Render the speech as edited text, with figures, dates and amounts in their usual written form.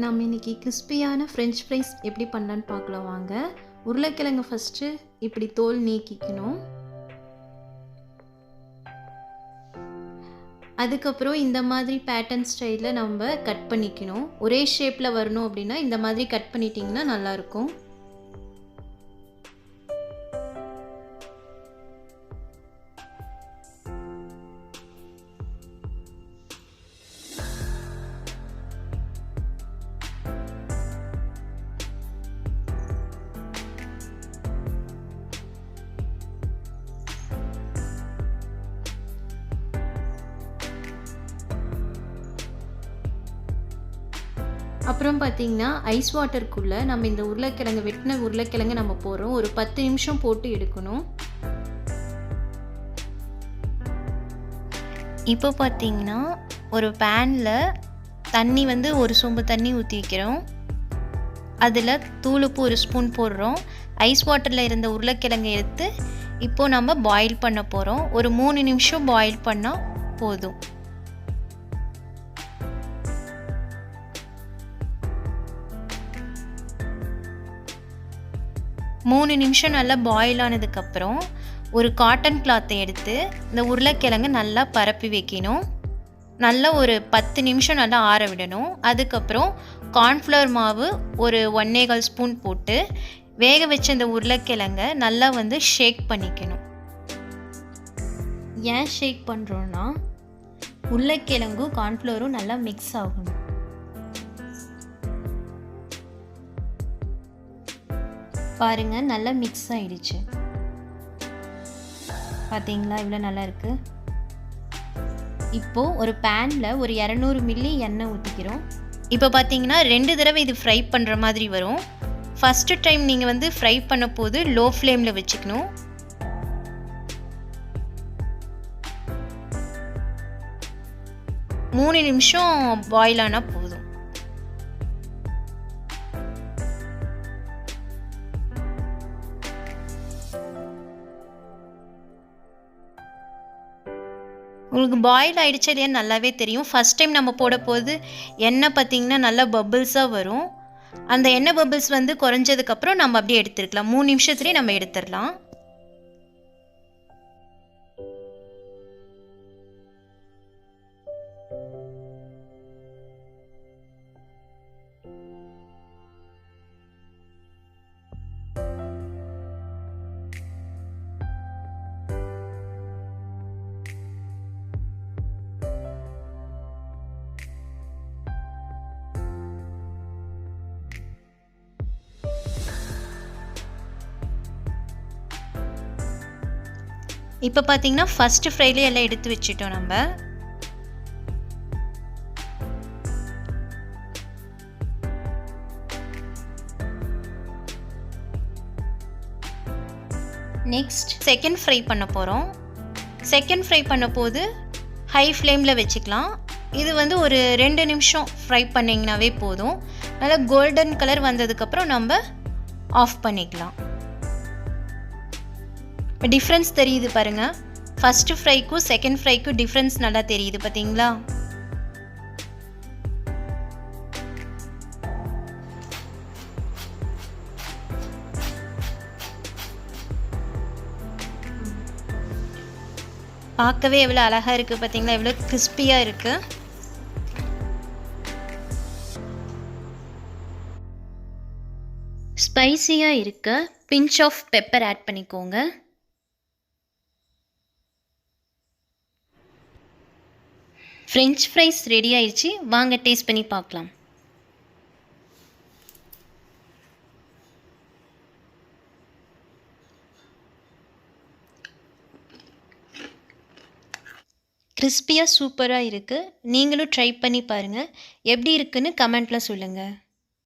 நம்ம இன்றைக்கி கிறிஸ்பியான ஃப்ரெஞ்ச் ஃப்ரைஸ் எப்படி பண்ணலான்னு பார்க்கலாம் வாங்க. உருளைக்கிழங்கு ஃபஸ்ட்டு இப்படி தோல் நீக்கிக்கணும். அதுக்கப்புறம் இந்த மாதிரி பேட்டர்ன் ஸ்டைலில் நம்ம கட் பண்ணிக்கணும். ஒரே ஷேப்பில் வரணும் அப்படின்னா இந்த மாதிரி கட் பண்ணிட்டிங்கன்னா நல்லாயிருக்கும். அப்புறம் பார்த்திங்கன்னா ஐஸ் வாட்டருக்குள்ளே நம்ம இந்த உருளைக்கிழங்கு வெட்டின உருளைக்கிழங்கு நம்ம போடுறோம். ஒரு 10 நிமிஷம் போட்டு எடுக்கணும். இப்போ பார்த்திங்கன்னா ஒரு பேனில் தண்ணி ஒரு சொம்பு தண்ணி ஊற்றி வைக்கிறோம். அதில் தூளுப்பு ஒரு ஸ்பூன் போடுறோம். ஐஸ் வாட்டரில் இருந்த உருளைக்கிழங்கை எடுத்து இப்போது நம்ம பாயில் பண்ண போகிறோம். ஒரு 3 நிமிஷம் பாயில் பண்ணால் போதும். 3 நிமிஷம் நல்லா பாயில் ஆனதுக்கப்புறம் ஒரு காட்டன் கிளாத்தை எடுத்து இந்த உருளைக்கிழங்கு நல்லா பரப்பி வைக்கணும். நல்லா ஒரு 10 நிமிஷம் நல்லா ஆற விடணும். அதுக்கப்புறம் கார்ன்ஃப்ளவர் மாவு ஒரு 1.25 ஸ்பூன் போட்டு வேக வச்ச இந்த உருளைக்கிழங்கை நல்லா ஷேக் பண்ணிக்கணும். ஏன் ஷேக் பண்ணுறோன்னா உருளைக்கிழங்கும் கார்ன்ஃப்ளவரும் நல்லா மிக்ஸ் ஆகணும். பாருங்கள், நல்லா மிக்ஸ் ஆகிடுச்சு. பார்த்தீங்களா, இவ்வளோ நல்லா இருக்குது. இப்போது ஒரு பேனில் ஒரு 200 மில்லி எண்ணெய் ஊற்றிக்கிறோம். இப்போ பார்த்தீங்கன்னா 2 தடவை இது ஃப்ரை பண்ணுற மாதிரி வரும். ஃபஸ்ட்டு டைம் நீங்கள் ஃப்ரை பண்ண போது லோ ஃப்ளேமில் வச்சுக்கணும். மூணு நிமிஷம் பாயில் ஆனால் போதும். உங்களுக்கு பாயில் ஆகிடுச்சு இல்லையா நல்லாவே தெரியும். ஃபஸ்ட் டைம் நம்ம போட போது எண்ணெய் பார்த்திங்கன்னா நல்லா பபிள்ஸாக வரும். அந்த எண்ணெய் பபிள்ஸ் குறைஞ்சதுக்கப்புறம் நம்ம அப்படியே எடுத்துருக்கலாம். 3 நிமிஷத்துலேயே நம்ம எடுத்துடலாம். இப்போ பார்த்தீங்கன்னா ஃபஸ்ட்டு ஃப்ரைலே எல்லாம் எடுத்து வச்சுட்டோம் நம்ம. நெக்ஸ்ட் செகண்ட் ஃப்ரை பண்ண போகிறோம். செகண்ட் ஃப்ரை பண்ண போது ஹை ஃப்ளேமில் வச்சுக்கலாம். இது ஒரு 2 நிமிஷம் ஃப்ரை பண்ணிங்கனாவே போதும். நல்லா கோல்டன் கலர் வந்ததுக்கப்புறம் நம்ம ஆஃப் பண்ணிக்கலாம். டிஃப்ரென்ஸ் தெரியுது பாருங்கள். ஃபஸ்ட்டு ஃப்ரைக்கும் செகண்ட் ஃப்ரைக்கும் டிஃப்ரென்ஸ் நல்லா தெரியுது பார்த்தீங்களா. பார்க்கவே எவ்வளோ அழகாக இருக்குது பார்த்தீங்களா, எவ்வளோ கிறிஸ்பியாக இருக்குது. ஸ்பைசியாக இருக்க பிஞ்ச் ஆஃப் பெப்பர் ஆட் பண்ணிக்கோங்க. ஃப்ரெஞ்ச் ஃப்ரைஸ் ரெடி ஆயிடுச்சு. வாங்க டேஸ்ட் பண்ணி பார்க்கலாம். கிறிஸ்பியாக சூப்பராக இருக்குது. நீங்களும் ட்ரை பண்ணி பாருங்கள். எப்படி இருக்குன்னு கமெண்ட்டில் சொல்லுங்கள்.